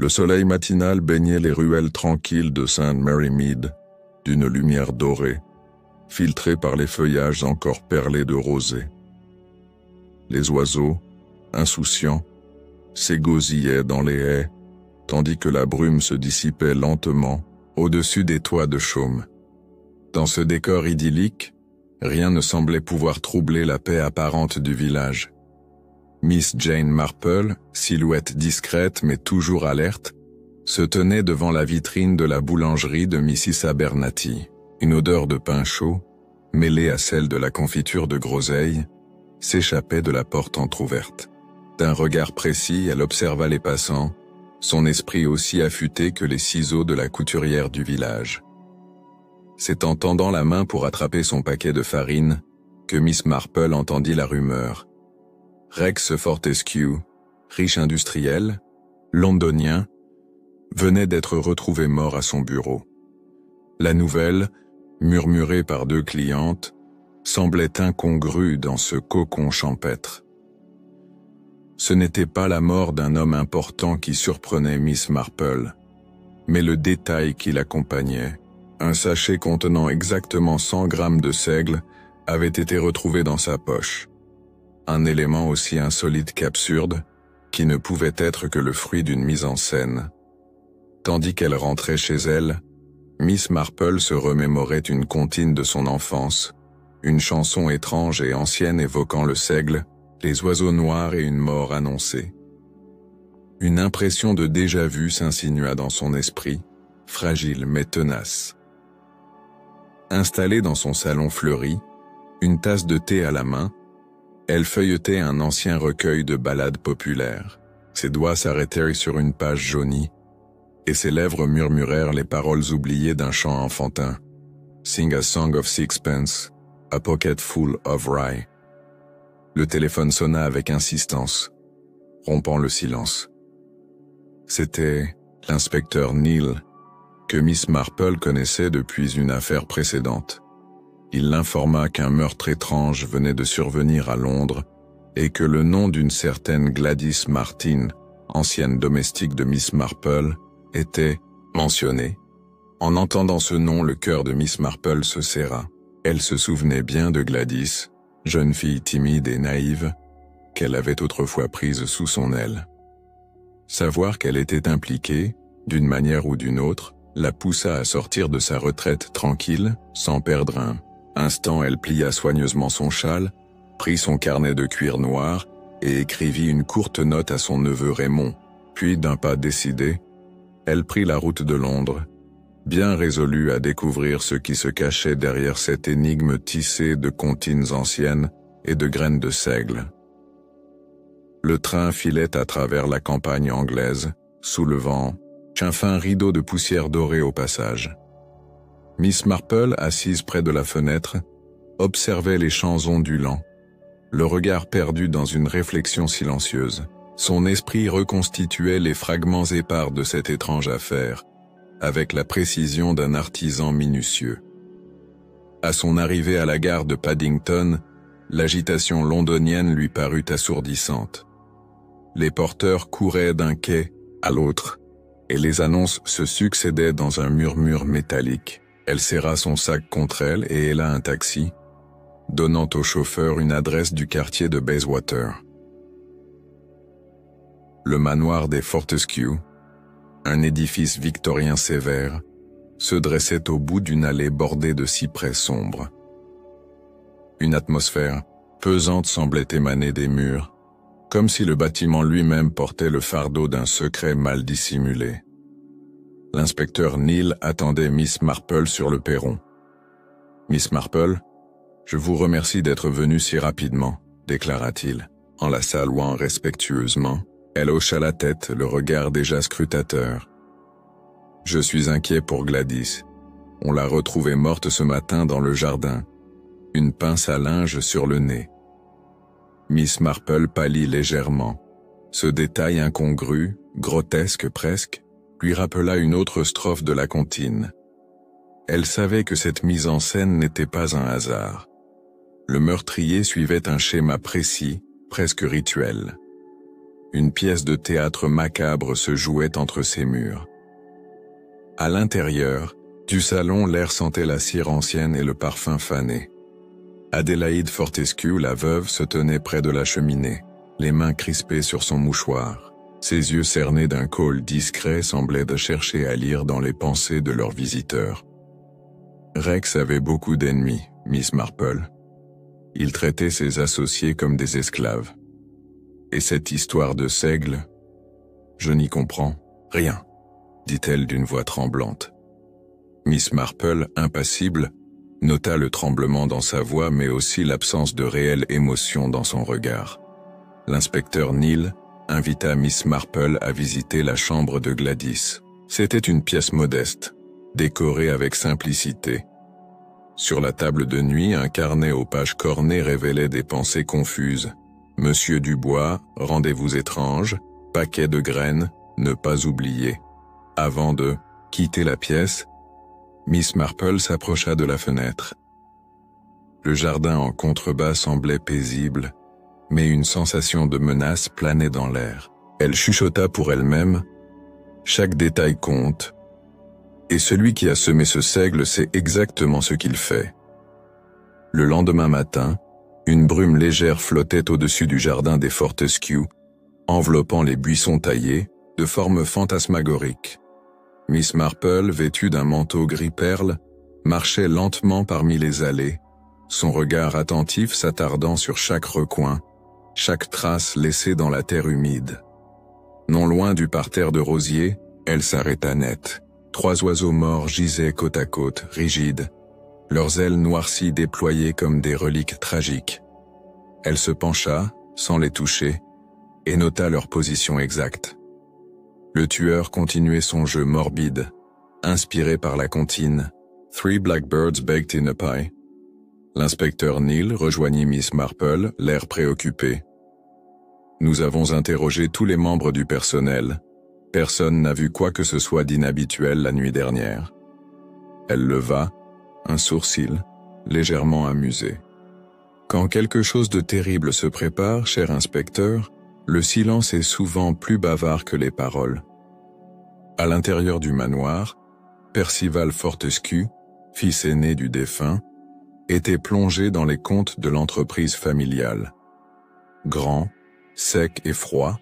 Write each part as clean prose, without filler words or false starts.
Le soleil matinal baignait les ruelles tranquilles de St. Mary Mead d'une lumière dorée, filtrée par les feuillages encore perlés de rosée. Les oiseaux, insouciants, s'égosillaient dans les haies, tandis que la brume se dissipait lentement au-dessus des toits de chaume. Dans ce décor idyllique, rien ne semblait pouvoir troubler la paix apparente du village. Miss Jane Marple, silhouette discrète mais toujours alerte, se tenait devant la vitrine de la boulangerie de Mrs. Abernathy. Une odeur de pain chaud, mêlée à celle de la confiture de groseille, s'échappait de la porte entr'ouverte. D'un regard précis, elle observa les passants, son esprit aussi affûté que les ciseaux de la couturière du village. C'est en tendant la main pour attraper son paquet de farine que Miss Marple entendit la rumeur. Rex Fortescue, riche industriel, londonien, venait d'être retrouvé mort à son bureau. La nouvelle, murmurée par 2 clientes, semblait incongrue dans ce cocon champêtre. Ce n'était pas la mort d'un homme important qui surprenait Miss Marple, mais le détail qui l'accompagnait. Un sachet contenant exactement 100 grammes de seigle avait été retrouvé dans sa poche. Un élément aussi insolite qu'absurde, qui ne pouvait être que le fruit d'une mise en scène. Tandis qu'elle rentrait chez elle, Miss Marple se remémorait une comptine de son enfance, une chanson étrange et ancienne évoquant le seigle, les oiseaux noirs et une mort annoncée. Une impression de déjà-vu s'insinua dans son esprit, fragile mais tenace. Installée dans son salon fleuri, une tasse de thé à la main, elle feuilletait un ancien recueil de ballades populaires. Ses doigts s'arrêtèrent sur une page jaunie, et ses lèvres murmurèrent les paroles oubliées d'un chant enfantin. Sing a song of sixpence, a pocket full of rye. Le téléphone sonna avec insistance, rompant le silence. C'était l'inspecteur Neal, que Miss Marple connaissait depuis une affaire précédente. Il l'informa qu'un meurtre étrange venait de survenir à Londres et que le nom d'une certaine Gladys Martin, ancienne domestique de Miss Marple, était mentionné. En entendant ce nom, le cœur de Miss Marple se serra. Elle se souvenait bien de Gladys, jeune fille timide et naïve, qu'elle avait autrefois prise sous son aile. Savoir qu'elle était impliquée, d'une manière ou d'une autre, la poussa à sortir de sa retraite tranquille, sans perdre un instant. Elle plia soigneusement son châle, prit son carnet de cuir noir et écrivit une courte note à son neveu Raymond. Puis, d'un pas décidé, elle prit la route de Londres, bien résolue à découvrir ce qui se cachait derrière cette énigme tissée de comptines anciennes et de graines de seigle. Le train filait à travers la campagne anglaise, soulevant un fin rideau de poussière dorée au passage. Miss Marple, assise près de la fenêtre, observait les champs ondulants, le regard perdu dans une réflexion silencieuse. Son esprit reconstituait les fragments épars de cette étrange affaire, avec la précision d'un artisan minutieux. À son arrivée à la gare de Paddington, l'agitation londonienne lui parut assourdissante. Les porteurs couraient d'un quai à l'autre, et les annonces se succédaient dans un murmure métallique. Elle serra son sac contre elle et héla un taxi, donnant au chauffeur une adresse du quartier de Bayswater. Le manoir des Fortescue, un édifice victorien sévère, se dressait au bout d'une allée bordée de cyprès sombres. Une atmosphère pesante semblait émaner des murs, comme si le bâtiment lui-même portait le fardeau d'un secret mal dissimulé. L'inspecteur Neal attendait Miss Marple sur le perron. « Miss Marple, je vous remercie d'être venue si rapidement, » déclara-t-il, en la saluant respectueusement. Elle hocha la tête, le regard déjà scrutateur. « Je suis inquiet pour Gladys. On l'a retrouvée morte ce matin dans le jardin, une pince à linge sur le nez. » Miss Marple pâlit légèrement. Ce détail incongru, grotesque presque, lui rappela une autre strophe de la comptine. Elle savait que cette mise en scène n'était pas un hasard. Le meurtrier suivait un schéma précis, presque rituel. Une pièce de théâtre macabre se jouait entre ces murs. À l'intérieur du salon, l'air sentait la cire ancienne et le parfum fané. Adélaïde Fortescue, la veuve, se tenait près de la cheminée, les mains crispées sur son mouchoir. Ses yeux cernés d'un col discret semblaient de chercher à lire dans les pensées de leurs visiteurs. Rex avait beaucoup d'ennemis, Miss Marple. Il traitait ses associés comme des esclaves. Et cette histoire de seigle, je n'y comprends rien, dit-elle d'une voix tremblante. Miss Marple, impassible, nota le tremblement dans sa voix mais aussi l'absence de réelle émotion dans son regard. L'inspecteur Neal invita Miss Marple à visiter la chambre de Gladys. C'était une pièce modeste, décorée avec simplicité. Sur la table de nuit, un carnet aux pages cornées révélait des pensées confuses. Monsieur Dubois, rendez-vous étrange, paquet de graines, ne pas oublier. Avant de quitter la pièce, Miss Marple s'approcha de la fenêtre. Le jardin en contrebas semblait paisible, mais une sensation de menace planait dans l'air. Elle chuchota pour elle-même, « Chaque détail compte, et celui qui a semé ce seigle sait exactement ce qu'il fait. » Le lendemain matin, une brume légère flottait au-dessus du jardin des Fortescue, enveloppant les buissons taillés, de forme fantasmagorique. Miss Marple, vêtue d'un manteau gris-perle, marchait lentement parmi les allées, son regard attentif s'attardant sur chaque recoin, chaque trace laissée dans la terre humide. Non loin du parterre de rosiers, elle s'arrêta net. 3 oiseaux morts gisaient côte à côte, rigides, leurs ailes noircies déployées comme des reliques tragiques. Elle se pencha, sans les toucher, et nota leur position exacte. Le tueur continuait son jeu morbide, inspiré par la comptine « 3 blackbirds baked in a pie ». L'inspecteur Neal rejoignit Miss Marple, l'air préoccupé. « Nous avons interrogé tous les membres du personnel. Personne n'a vu quoi que ce soit d'inhabituel la nuit dernière. » Elle leva, un sourcil, légèrement amusé. « Quand quelque chose de terrible se prépare, cher inspecteur, le silence est souvent plus bavard que les paroles. » À l'intérieur du manoir, Percival Fortescue, fils aîné du défunt, était plongé dans les comptes de l'entreprise familiale. Grand, sec et froid,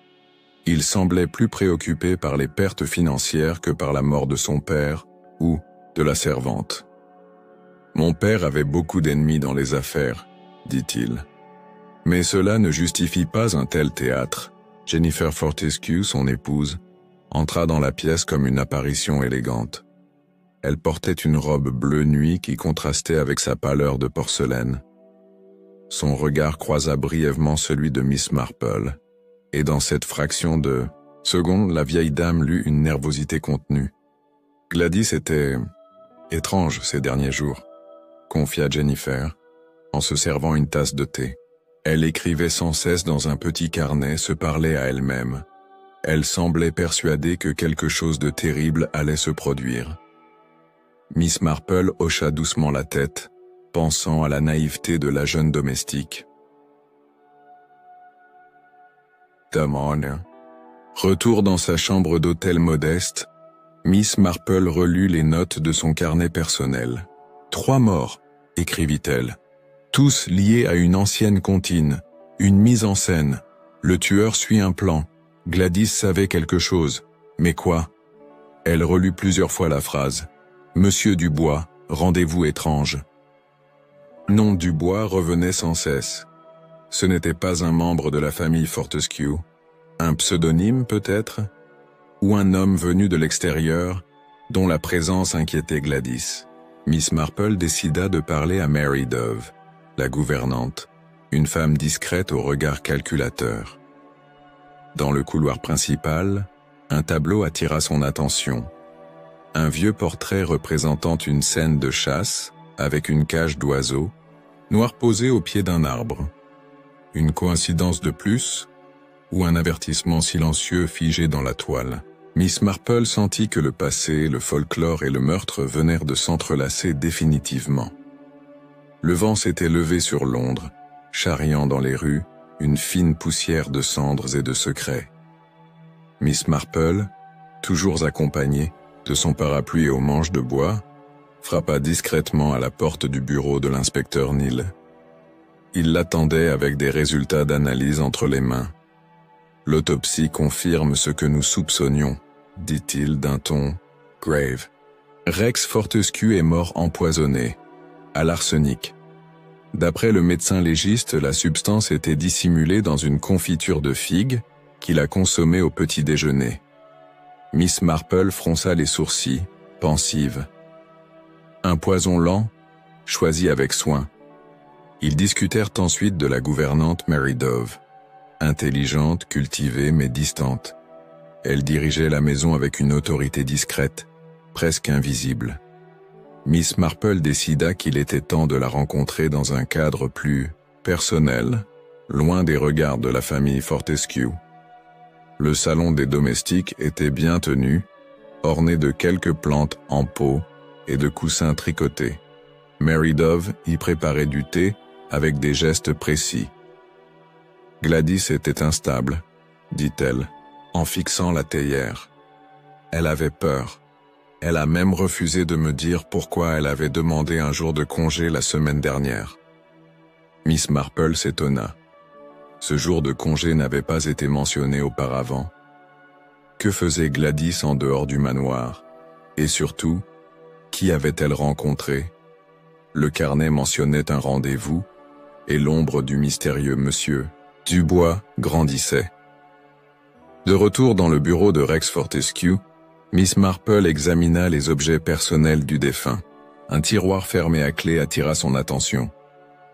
il semblait plus préoccupé par les pertes financières que par la mort de son père ou de la servante. « Mon père avait beaucoup d'ennemis dans les affaires, dit-il. Mais cela ne justifie pas un tel théâtre. » Jennifer Fortescue, son épouse, entra dans la pièce comme une apparition élégante. Elle portait une robe bleu nuit qui contrastait avec sa pâleur de porcelaine. Son regard croisa brièvement celui de Miss Marple, et dans cette fraction de seconde, la vieille dame lut une nervosité contenue. Gladys était étrange ces derniers jours, confia Jennifer, en se servant une tasse de thé. Elle écrivait sans cesse dans un petit carnet, se parlait à elle-même. Elle semblait persuadée que quelque chose de terrible allait se produire. Miss Marple hocha doucement la tête, pensant à la naïveté de la jeune domestique. Damon. Retour dans sa chambre d'hôtel modeste, Miss Marple relut les notes de son carnet personnel. 3 morts, écrivit-elle. Tous liés à une ancienne comptine, une mise en scène. Le tueur suit un plan. Gladys savait quelque chose. Mais quoi? Elle relut plusieurs fois la phrase. Monsieur Dubois, rendez-vous étrange. Nom Dubois revenait sans cesse. Ce n'était pas un membre de la famille Fortescue. Un pseudonyme peut-être? Ou un homme venu de l'extérieur, dont la présence inquiétait Gladys. Miss Marple décida de parler à Mary Dove, la gouvernante, une femme discrète au regard calculateur. Dans le couloir principal, un tableau attira son attention. Un vieux portrait représentant une scène de chasse, avec une cage d'oiseaux, noir posé au pied d'un arbre. Une coïncidence de plus, ou un avertissement silencieux figé dans la toile? Miss Marple sentit que le passé, le folklore et le meurtre venèrent de s'entrelacer définitivement. Le vent s'était levé sur Londres, charriant dans les rues une fine poussière de cendres et de secrets. Miss Marple, toujours accompagnée de son parapluie aux manches de bois, frappa discrètement à la porte du bureau de l'inspecteur Neal. Il l'attendait avec des résultats d'analyse entre les mains. « L'autopsie confirme ce que nous soupçonnions », dit-il d'un ton grave. « Rex Fortescue est mort empoisonné, à l'arsenic. D'après le médecin légiste, la substance était dissimulée dans une confiture de figues qu'il a consommée au petit déjeuner. » Miss Marple fronça les sourcils, pensive. Un poison lent, choisi avec soin. Ils discutèrent ensuite de la gouvernante Mary Dove. Intelligente, cultivée, mais distante. Elle dirigeait la maison avec une autorité discrète, presque invisible. Miss Marple décida qu'il était temps de la rencontrer dans un cadre plus personnel, loin des regards de la famille Fortescue. Le salon des domestiques était bien tenu, orné de quelques plantes en pot et de coussins tricotés. Mary Dove y préparait du thé avec des gestes précis. Gladys était instable, dit-elle, en fixant la théière. Elle avait peur. Elle a même refusé de me dire pourquoi elle avait demandé un jour de congé la semaine dernière. Miss Marple s'étonna. Ce jour de congé n'avait pas été mentionné auparavant. Que faisait Gladys en dehors du manoir? Et surtout, qui avait-elle rencontré? Le carnet mentionnait un rendez-vous, et l'ombre du mystérieux monsieur Dubois grandissait. De retour dans le bureau de Rex Fortescue, Miss Marple examina les objets personnels du défunt. Un tiroir fermé à clé attira son attention.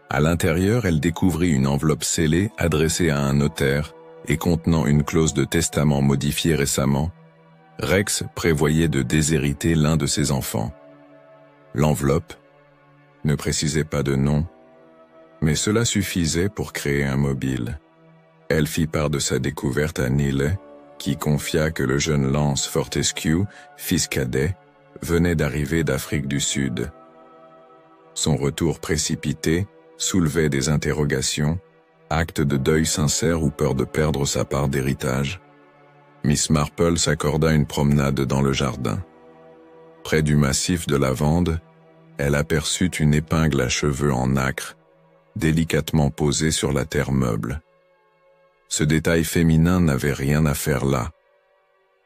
À l'intérieur, elle découvrit une enveloppe scellée adressée à un notaire et contenant une clause de testament modifiée récemment. Rex prévoyait de déshériter l'un de ses enfants. L'enveloppe ne précisait pas de nom, mais cela suffisait pour créer un mobile. Elle fit part de sa découverte à Neal, qui confia que le jeune Lance Fortescue, fils cadet, venait d'arriver d'Afrique du Sud. Son retour précipité soulevait des interrogations, acte de deuil sincère ou peur de perdre sa part d'héritage. Miss Marple s'accorda une promenade dans le jardin. Près du massif de lavande, elle aperçut une épingle à cheveux en nacre, délicatement posée sur la terre meuble. Ce détail féminin n'avait rien à faire là.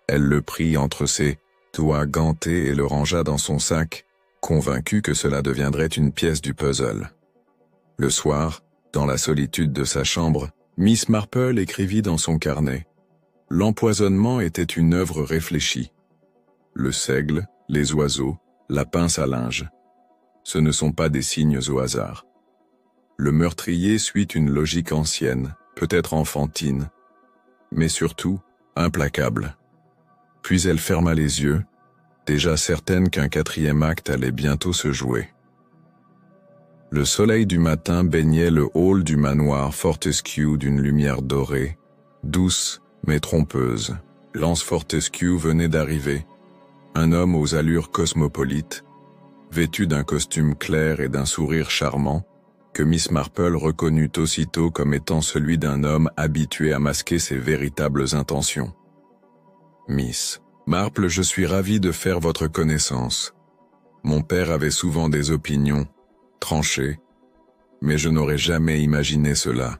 Elle le prit entre ses doigts gantés et le rangea dans son sac, convaincue que cela deviendrait une pièce du puzzle. Le soir, dans la solitude de sa chambre, Miss Marple écrivit dans son carnet. L'empoisonnement était une œuvre réfléchie. Le seigle, les oiseaux, la pince à linge. Ce ne sont pas des signes au hasard. Le meurtrier suit une logique ancienne, peut-être enfantine, mais surtout implacable. Puis elle ferma les yeux, déjà certaine qu'un quatrième acte allait bientôt se jouer. Le soleil du matin baignait le hall du manoir Fortescue d'une lumière dorée, douce mais trompeuse. Lance Fortescue venait d'arriver, un homme aux allures cosmopolites, vêtu d'un costume clair et d'un sourire charmant, que Miss Marple reconnut aussitôt comme étant celui d'un homme habitué à masquer ses véritables intentions. « Miss Marple, je suis ravi de faire votre connaissance. Mon père avait souvent des opinions, tranchées, mais je n'aurais jamais imaginé cela. »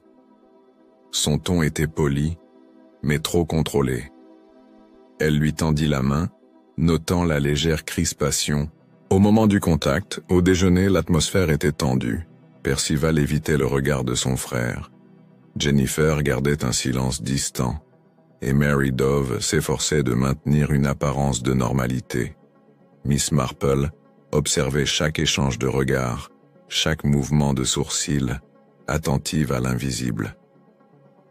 Son ton était poli, mais trop contrôlé. Elle lui tendit la main, notant la légère crispation. Au moment du contact, au déjeuner, l'atmosphère était tendue. Percival évitait le regard de son frère. Jennifer gardait un silence distant, et Mary Dove s'efforçait de maintenir une apparence de normalité. Miss Marple observait chaque échange de regards, chaque mouvement de sourcils, attentive à l'invisible.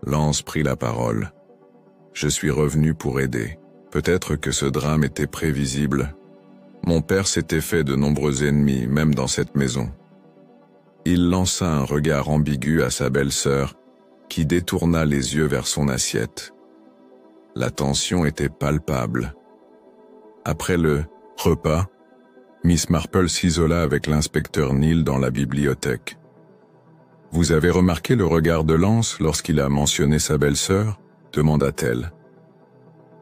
Lance prit la parole. « Je suis revenu pour aider. Peut-être que ce drame était prévisible. Mon père s'était fait de nombreux ennemis, même dans cette maison. » Il lança un regard ambigu à sa belle-sœur, qui détourna les yeux vers son assiette. La tension était palpable. Après le repas, Miss Marple s'isola avec l'inspecteur Neal dans la bibliothèque. « Vous avez remarqué le regard de Lance lorsqu'il a mentionné sa belle-sœur » demanda-t-elle.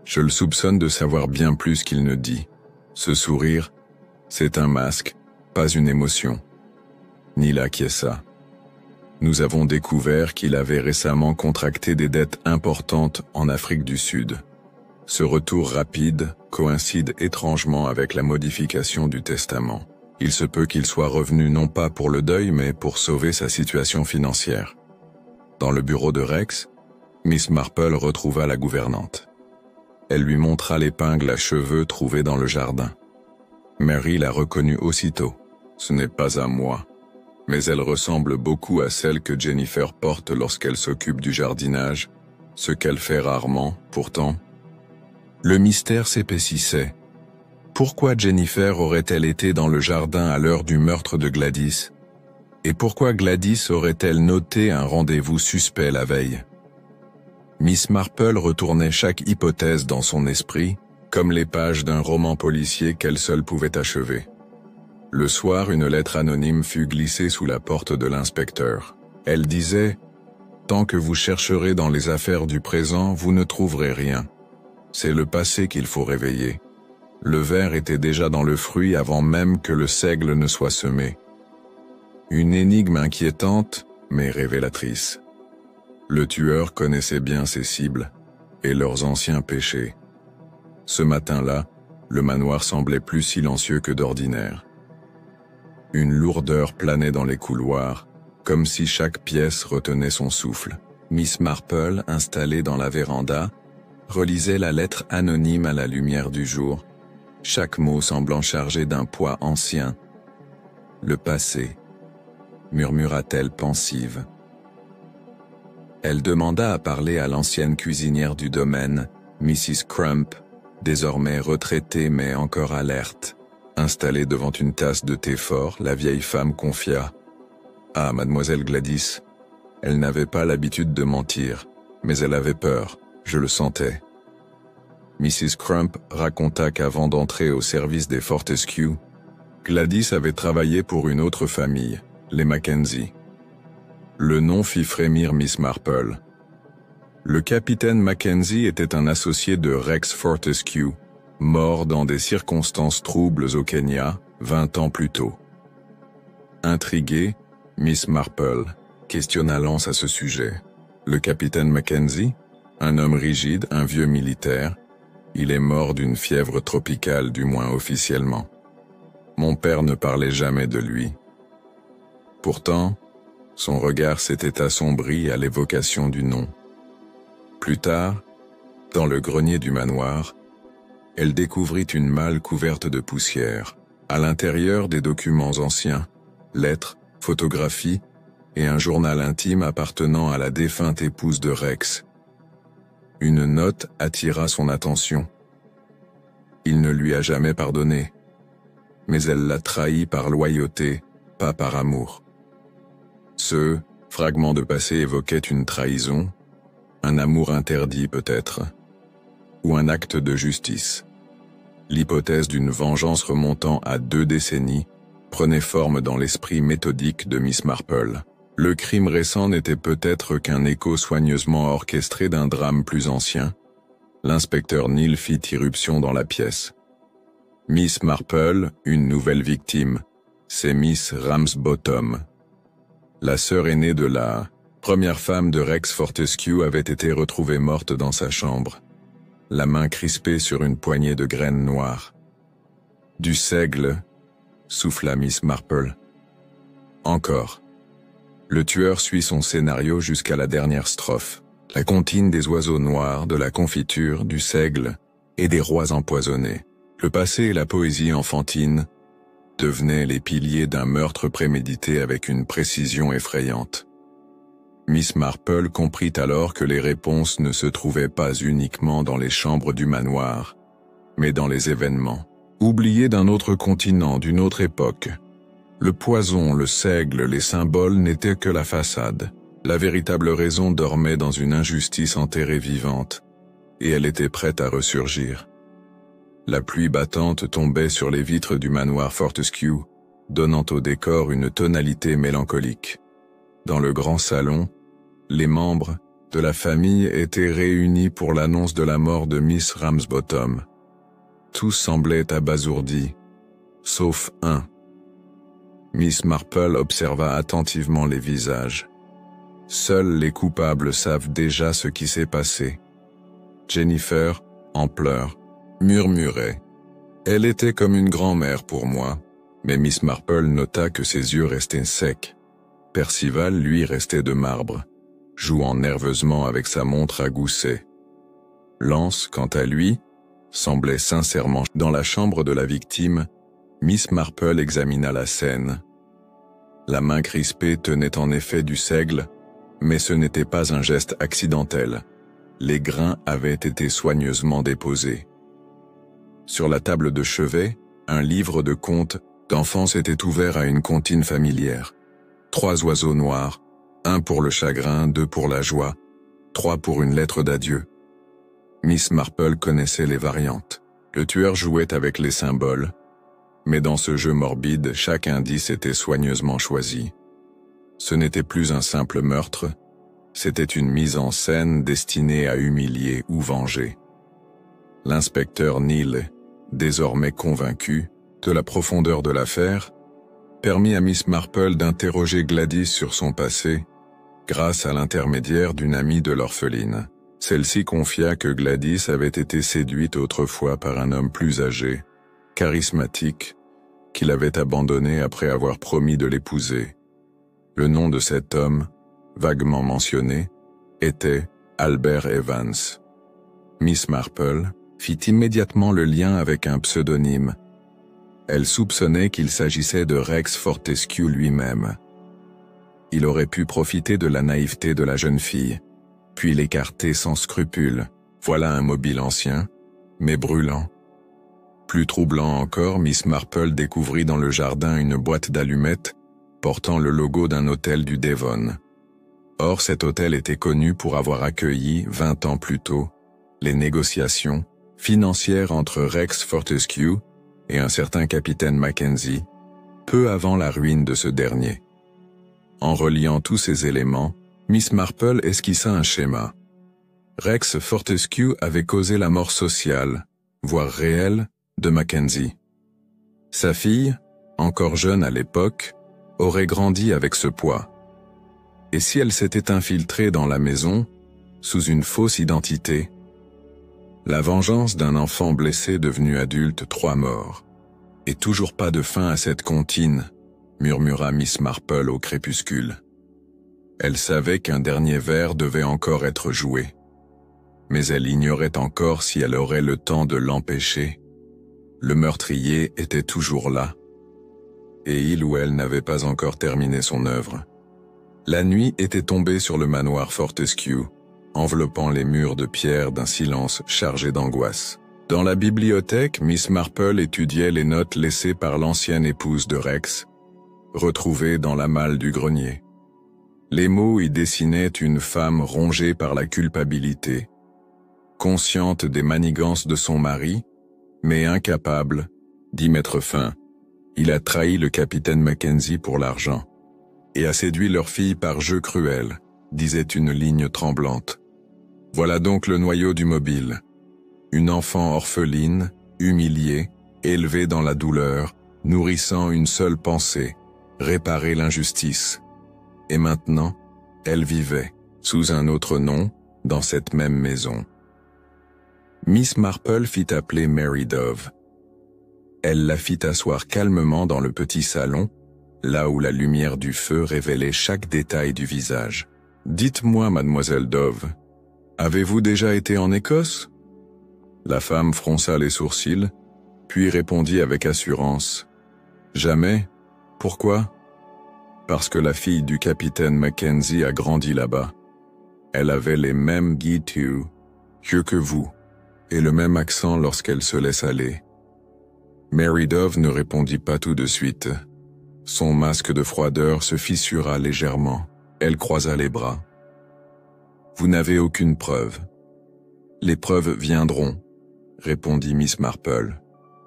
Je le soupçonne de savoir bien plus qu'il ne dit. Ce sourire, c'est un masque, pas une émotion. Ni l'acquiesça. Nous avons découvert qu'il avait récemment contracté des dettes importantes en Afrique du Sud. Ce retour rapide coïncide étrangement avec la modification du testament. Il se peut qu'il soit revenu non pas pour le deuil mais pour sauver sa situation financière. Dans le bureau de Rex, Miss Marple retrouva la gouvernante. Elle lui montra l'épingle à cheveux trouvée dans le jardin. Mary la reconnut aussitôt. Ce n'est pas à moi. Mais elle ressemble beaucoup à celle que Jennifer porte lorsqu'elle s'occupe du jardinage, ce qu'elle fait rarement, pourtant. Le mystère s'épaississait. Pourquoi Jennifer aurait-elle été dans le jardin à l'heure du meurtre de Gladys? Et pourquoi Gladys aurait-elle noté un rendez-vous suspect la veille? Miss Marple retournait chaque hypothèse dans son esprit, comme les pages d'un roman policier qu'elle seule pouvait achever. Le soir, une lettre anonyme fut glissée sous la porte de l'inspecteur. Elle disait « Tant que vous chercherez dans les affaires du présent, vous ne trouverez rien. C'est le passé qu'il faut réveiller. » Le ver était déjà dans le fruit avant même que le seigle ne soit semé. Une énigme inquiétante, mais révélatrice. Le tueur connaissait bien ses cibles et leurs anciens péchés. Ce matin-là, le manoir semblait plus silencieux que d'ordinaire. Une lourdeur planait dans les couloirs, comme si chaque pièce retenait son souffle. Miss Marple, installée dans la véranda, relisait la lettre anonyme à la lumière du jour, chaque mot semblant chargé d'un poids ancien. « Le passé », murmura-t-elle pensive. Elle demanda à parler à l'ancienne cuisinière du domaine, Mrs. Crump, désormais retraitée mais encore alerte. Installée devant une tasse de thé fort, la vieille femme confia « Ah, mademoiselle Gladys, elle n'avait pas l'habitude de mentir, mais elle avait peur, je le sentais. » Mrs. Crump raconta qu'avant d'entrer au service des Fortescue, Gladys avait travaillé pour une autre famille, les Mackenzie. Le nom fit frémir Miss Marple. Le capitaine Mackenzie était un associé de Rex Fortescue, mort dans des circonstances troubles au Kenya, 20 ans plus tôt. Intriguée, Miss Marple questionna Lance à ce sujet. Le capitaine Mackenzie, un homme rigide, un vieux militaire, il est mort d'une fièvre tropicale, du moins officiellement. Mon père ne parlait jamais de lui. Pourtant, son regard s'était assombri à l'évocation du nom. Plus tard, dans le grenier du manoir, elle découvrit une malle couverte de poussière. À l'intérieur, des documents anciens, lettres, photographies et un journal intime appartenant à la défunte épouse de Rex. Une note attira son attention. Il ne lui a jamais pardonné, mais elle l'a trahi par loyauté, pas par amour. Ce fragment de passé évoquait une trahison, un amour interdit peut-être, ou un acte de justice. L'hypothèse d'une vengeance remontant à 2 décennies prenait forme dans l'esprit méthodique de Miss Marple. Le crime récent n'était peut-être qu'un écho soigneusement orchestré d'un drame plus ancien. L'inspecteur Neal fit irruption dans la pièce. Miss Marple, une nouvelle victime, c'est Miss Ramsbottom. La sœur aînée de la première femme de Rex Fortescue avait été retrouvée morte dans sa chambre, la main crispée sur une poignée de graines noires. Du seigle, souffla Miss Marple. Encore. Le tueur suit son scénario jusqu'à la dernière strophe. La comptine des oiseaux noirs, de la confiture, du seigle et des rois empoisonnés. Le passé et la poésie enfantine devenaient les piliers d'un meurtre prémédité avec une précision effrayante. Miss Marple comprit alors que les réponses ne se trouvaient pas uniquement dans les chambres du manoir, mais dans les événements, oubliés d'un autre continent, d'une autre époque. Le poison, le seigle, les symboles n'étaient que la façade. La véritable raison dormait dans une injustice enterrée vivante, et elle était prête à ressurgir. La pluie battante tombait sur les vitres du manoir Fortescue, donnant au décor une tonalité mélancolique. Dans le grand salon, les membres, de la famille étaient réunis pour l'annonce de la mort de Miss Ramsbottom. Tous semblaient abasourdis, sauf un. Miss Marple observa attentivement les visages. Seuls les coupables savent déjà ce qui s'est passé. Jennifer, en pleurs, murmurait. Elle était comme une grand-mère pour moi, mais Miss Marple nota que ses yeux restaient secs. Percival, lui, restait de marbre, jouant nerveusement avec sa montre à gousset. Lance, quant à lui, semblait sincèrement. Dans la chambre de la victime, Miss Marple examina la scène. La main crispée tenait en effet du seigle, mais ce n'était pas un geste accidentel. Les grains avaient été soigneusement déposés. Sur la table de chevet, un livre de contes d'enfance était ouvert à une comptine familière. 3 oiseaux noirs, 1 pour le chagrin, 2 pour la joie, 3 pour une lettre d'adieu. Miss Marple connaissait les variantes. Le tueur jouait avec les symboles, mais dans ce jeu morbide, chaque indice était soigneusement choisi. Ce n'était plus un simple meurtre, c'était une mise en scène destinée à humilier ou venger. L'inspecteur Neal, désormais convaincu de la profondeur de l'affaire, permit à Miss Marple d'interroger Gladys sur son passé, grâce à l'intermédiaire d'une amie de l'orpheline. Celle-ci confia que Gladys avait été séduite autrefois par un homme plus âgé, charismatique, qu'il avait abandonné après avoir promis de l'épouser. Le nom de cet homme, vaguement mentionné, était Albert Evans. Miss Marple fit immédiatement le lien avec un pseudonyme. Elle soupçonnait qu'il s'agissait de Rex Fortescue lui-même. Il aurait pu profiter de la naïveté de la jeune fille, puis l'écarter sans scrupule. Voilà un mobile ancien, mais brûlant. Plus troublant encore, Miss Marple découvrit dans le jardin une boîte d'allumettes portant le logo d'un hôtel du Devon. Or, cet hôtel était connu pour avoir accueilli, 20 ans plus tôt, les négociations financières entre Rex Fortescue et un certain capitaine Mackenzie, peu avant la ruine de ce dernier. En reliant tous ces éléments, Miss Marple esquissa un schéma. Rex Fortescue avait causé la mort sociale, voire réelle, de Mackenzie. Sa fille, encore jeune à l'époque, aurait grandi avec ce poids. Et si elle s'était infiltrée dans la maison, sous une fausse identité? La vengeance d'un enfant blessé devenu adulte, 3 morts. Et toujours pas de fin à cette comptine, murmura Miss Marple au crépuscule. Elle savait qu'un dernier verre devait encore être joué. Mais elle ignorait encore si elle aurait le temps de l'empêcher. Le meurtrier était toujours là. Et il ou elle n'avait pas encore terminé son œuvre. La nuit était tombée sur le manoir Fortescue, enveloppant les murs de pierre d'un silence chargé d'angoisse. Dans la bibliothèque, Miss Marple étudiait les notes laissées par l'ancienne épouse de Rex, retrouvées dans la malle du grenier. Les mots y dessinaient une femme rongée par la culpabilité, consciente des manigances de son mari, mais incapable d'y mettre fin. Il a trahi le capitaine Mackenzie pour l'argent et a séduit leur fille par jeu cruel, disait une ligne tremblante. Voilà donc le noyau du mobile. Une enfant orpheline, humiliée, élevée dans la douleur, nourrissant une seule pensée, réparer l'injustice. Et maintenant, elle vivait, sous un autre nom, dans cette même maison. Miss Marple fit appeler Mary Dove. Elle la fit asseoir calmement dans le petit salon, là où la lumière du feu révélait chaque détail du visage. « Dites-moi, mademoiselle Dove, avez-vous déjà été en Écosse ?» La femme fronça les sourcils, puis répondit avec assurance. « Jamais. Pourquoi ?»« Parce que la fille du capitaine Mackenzie a grandi là-bas. Elle avait les mêmes yeux que vous, et le même accent lorsqu'elle se laisse aller. » Mary Dove ne répondit pas tout de suite. Son masque de froideur se fissura légèrement. Elle croisa les bras. « Vous n'avez aucune preuve. »« Les preuves viendront, » répondit Miss Marple.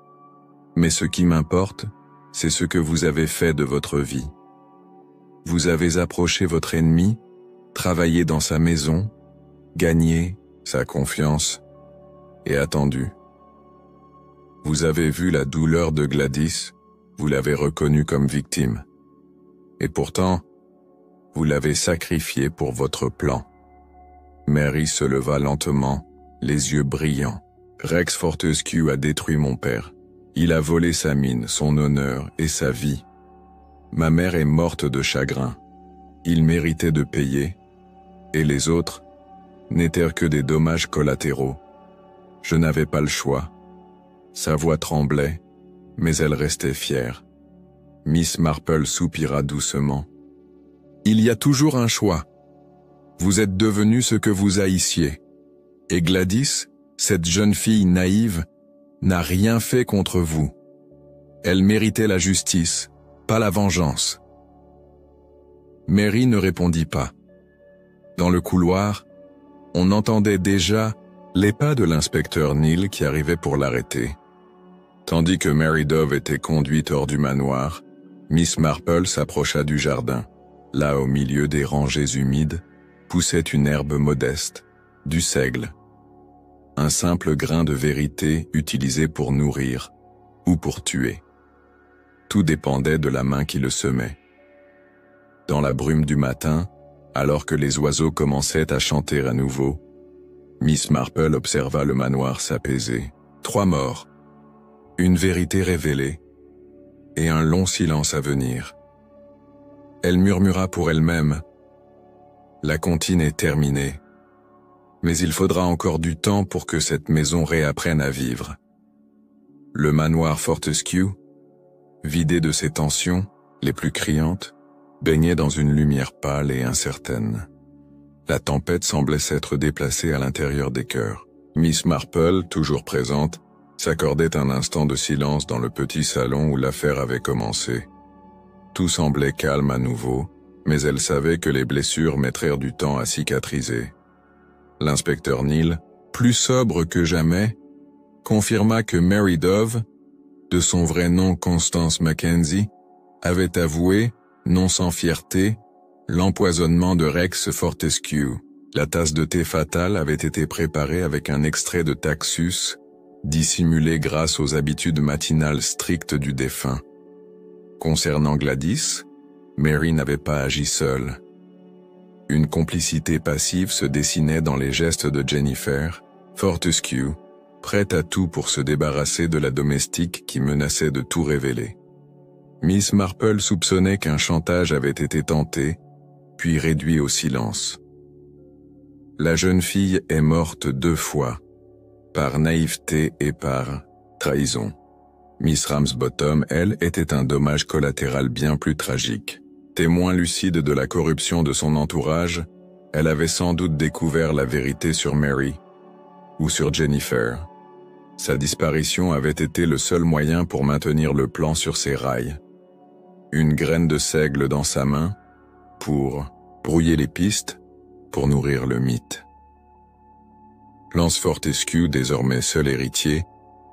« Mais ce qui m'importe, c'est ce que vous avez fait de votre vie. Vous avez approché votre ennemi, travaillé dans sa maison, gagné sa confiance et attendu. Vous avez vu la douleur de Gladys, vous l'avez reconnue comme victime. Et pourtant, vous l'avez sacrifiée pour votre plan. Mary se leva lentement, les yeux brillants. Rex Fortescue a détruit mon père. Il a volé sa mine, son honneur et sa vie. Ma mère est morte de chagrin. Il méritait de payer. Et les autres n'étaient que des dommages collatéraux. Je n'avais pas le choix. Sa voix tremblait, mais elle restait fière. Miss Marple soupira doucement. Il y a toujours un choix. Vous êtes devenu ce que vous haïssiez. Et Gladys, cette jeune fille naïve, n'a rien fait contre vous. Elle méritait la justice, pas la vengeance. Mary ne répondit pas. Dans le couloir, on entendait déjà les pas de l'inspecteur Neal qui arrivait pour l'arrêter. Tandis que Mary Dove était conduite hors du manoir, Miss Marple s'approcha du jardin. Là, au milieu des rangées humides, poussait une herbe modeste, du seigle. Un simple grain de vérité utilisé pour nourrir ou pour tuer. Tout dépendait de la main qui le semait. Dans la brume du matin, alors que les oiseaux commençaient à chanter à nouveau, Miss Marple observa le manoir s'apaiser. 3 morts, une vérité révélée, et un long silence à venir. Elle murmura pour elle-même. La comptine est terminée. Mais il faudra encore du temps pour que cette maison réapprenne à vivre. Le manoir Fortescue, vidé de ses tensions, les plus criantes, baignait dans une lumière pâle et incertaine. La tempête semblait s'être déplacée à l'intérieur des cœurs. Miss Marple, toujours présente, s'accordait un instant de silence dans le petit salon où l'affaire avait commencé. Tout semblait calme à nouveau, mais elle savait que les blessures mettraient du temps à cicatriser. L'inspecteur Neal, plus sobre que jamais, confirma que Mary Dove, de son vrai nom Constance Mackenzie, avait avoué, non sans fierté, l'empoisonnement de Rex Fortescue. La tasse de thé fatale avait été préparée avec un extrait de Taxus, dissimulé grâce aux habitudes matinales strictes du défunt. Concernant Gladys, Mary n'avait pas agi seule. Une complicité passive se dessinait dans les gestes de Jennifer Fortescue, prête à tout pour se débarrasser de la domestique qui menaçait de tout révéler. Miss Marple soupçonnait qu'un chantage avait été tenté, puis réduit au silence. La jeune fille est morte 2 fois, par naïveté et par trahison. Miss Ramsbottom, elle, était un dommage collatéral bien plus tragique. Témoin lucide de la corruption de son entourage, elle avait sans doute découvert la vérité sur Mary, ou sur Jennifer. Sa disparition avait été le seul moyen pour maintenir le plan sur ses rails. Une graine de seigle dans sa main, pour brouiller les pistes, pour nourrir le mythe. Lance Fortescue, désormais seul héritier,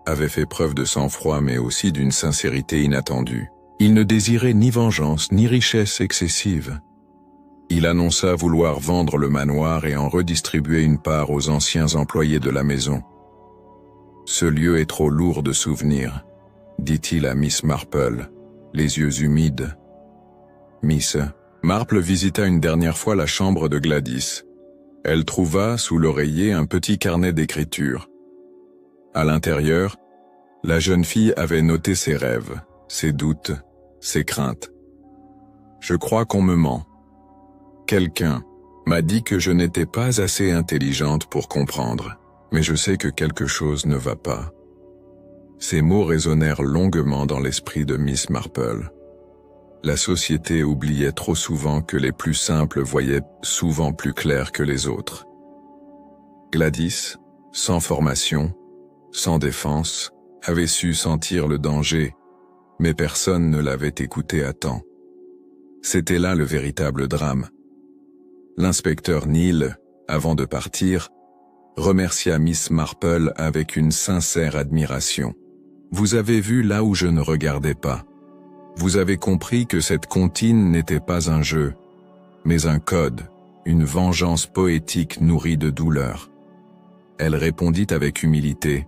avait fait preuve de sang-froid mais aussi d'une sincérité inattendue. Il ne désirait ni vengeance ni richesse excessive. Il annonça vouloir vendre le manoir et en redistribuer une part aux anciens employés de la maison. « Ce lieu est trop lourd de souvenirs », dit-il à Miss Marple, les yeux humides. Miss Marple visita une dernière fois la chambre de Gladys. Elle trouva, sous l'oreiller, un petit carnet d'écriture. À l'intérieur, la jeune fille avait noté ses rêves, ses doutes, ses craintes. « Je crois qu'on me ment. Quelqu'un m'a dit que je n'étais pas assez intelligente pour comprendre, mais je sais que quelque chose ne va pas. » Ces mots résonnèrent longuement dans l'esprit de Miss Marple. La société oubliait trop souvent que les plus simples voyaient souvent plus clair que les autres. Gladys, sans formation, sans défense, avait su sentir le danger, mais personne ne l'avait écouté à temps. C'était là le véritable drame. L'inspecteur Neal, avant de partir, remercia Miss Marple avec une sincère admiration. « Vous avez vu là où je ne regardais pas. Vous avez compris que cette comptine n'était pas un jeu, mais un code, une vengeance poétique nourrie de douleur. Elle répondit avec humilité.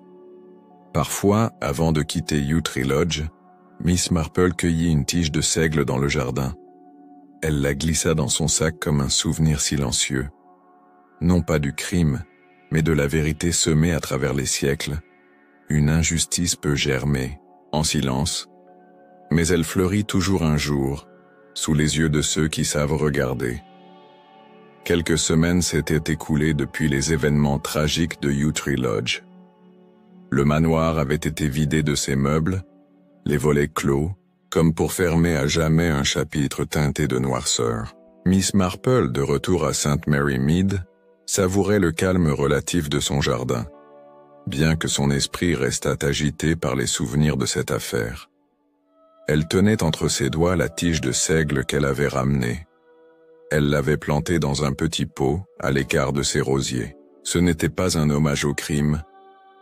Parfois, avant de quitter Yew Tree Lodge, Miss Marple cueillit une tige de seigle dans le jardin. Elle la glissa dans son sac comme un souvenir silencieux. Non pas du crime, mais de la vérité semée à travers les siècles. Une injustice peut germer, en silence, mais elle fleurit toujours un jour, sous les yeux de ceux qui savent regarder. Quelques semaines s'étaient écoulées depuis les événements tragiques de Yew Tree Lodge. Le manoir avait été vidé de ses meubles, les volets clos, comme pour fermer à jamais un chapitre teinté de noirceur. Miss Marple, de retour à St. Mary Mead, savourait le calme relatif de son jardin, bien que son esprit restât agité par les souvenirs de cette affaire. Elle tenait entre ses doigts la tige de seigle qu'elle avait ramenée. Elle l'avait plantée dans un petit pot, à l'écart de ses rosiers. Ce n'était pas un hommage au crime,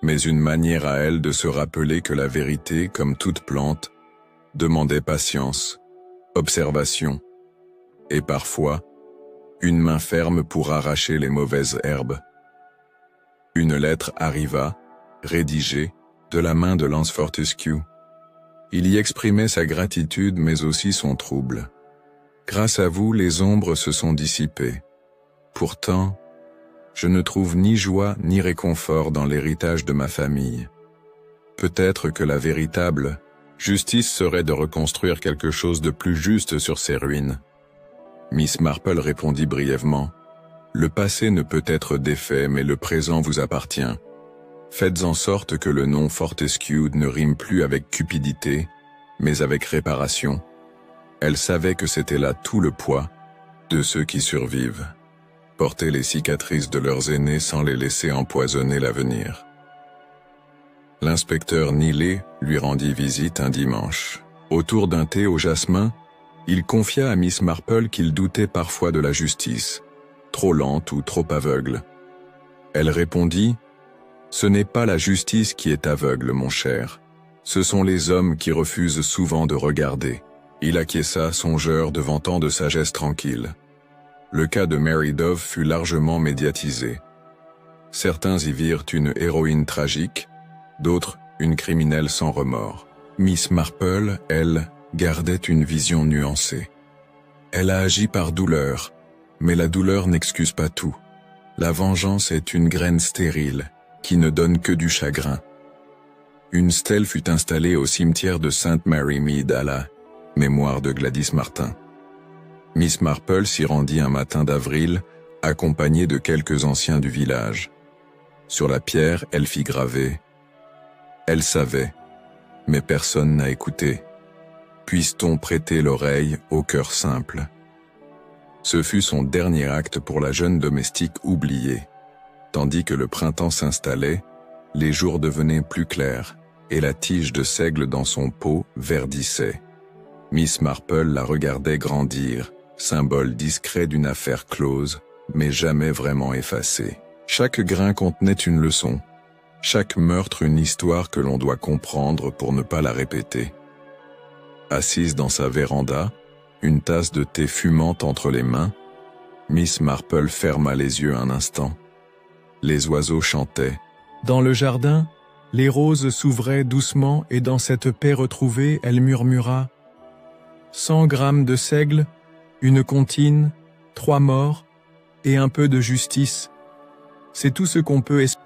mais une manière à elle de se rappeler que la vérité, comme toute plante, demandait patience, observation, et parfois, une main ferme pour arracher les mauvaises herbes. Une lettre arriva, rédigée, de la main de Lance Fortescue. Il y exprimait sa gratitude mais aussi son trouble. Grâce à vous, les ombres se sont dissipées. Pourtant, je ne trouve ni joie ni réconfort dans l'héritage de ma famille. Peut-être que la véritable justice serait de reconstruire quelque chose de plus juste sur ces ruines. Miss Marple répondit brièvement. Le passé ne peut être défait, mais le présent vous appartient. Faites en sorte que le nom Fortescue ne rime plus avec cupidité, mais avec réparation. Elle savait que c'était là tout le poids de ceux qui survivent. Porter les cicatrices de leurs aînés sans les laisser empoisonner l'avenir. L'inspecteur Neeley lui rendit visite un dimanche. Autour d'un thé au jasmin, il confia à Miss Marple qu'il doutait parfois de la justice, trop lente ou trop aveugle. Elle répondit « Ce n'est pas la justice qui est aveugle, mon cher. Ce sont les hommes qui refusent souvent de regarder. » Il acquiesça, songeur devant tant de sagesse tranquille. Le cas de Mary Dove fut largement médiatisé. Certains y virent une héroïne tragique, d'autres une criminelle sans remords. Miss Marple, elle, gardait une vision nuancée. Elle a agi par douleur, mais la douleur n'excuse pas tout. La vengeance est une graine stérile, qui ne donne que du chagrin. Une stèle fut installée au cimetière de St. Mary Mead à la mémoire de Gladys Martin. Miss Marple s'y rendit un matin d'avril, accompagnée de quelques anciens du village. Sur la pierre, elle fit graver « Elle savait, mais personne n'a écouté. Puisse-t-on prêter l'oreille au cœur simple ?» Ce fut son dernier acte pour la jeune domestique oubliée. Tandis que le printemps s'installait, les jours devenaient plus clairs, et la tige de seigle dans son pot verdissait. Miss Marple la regardait grandir, symbole discret d'une affaire close, mais jamais vraiment effacée. Chaque grain contenait une leçon, chaque meurtre une histoire que l'on doit comprendre pour ne pas la répéter. Assise dans sa véranda, une tasse de thé fumante entre les mains, Miss Marple ferma les yeux un instant. Les oiseaux chantaient. Dans le jardin, les roses s'ouvraient doucement et dans cette paix retrouvée, elle murmura « 100 grammes de seigle, une comptine, 3 morts et un peu de justice. C'est tout ce qu'on peut espérer. »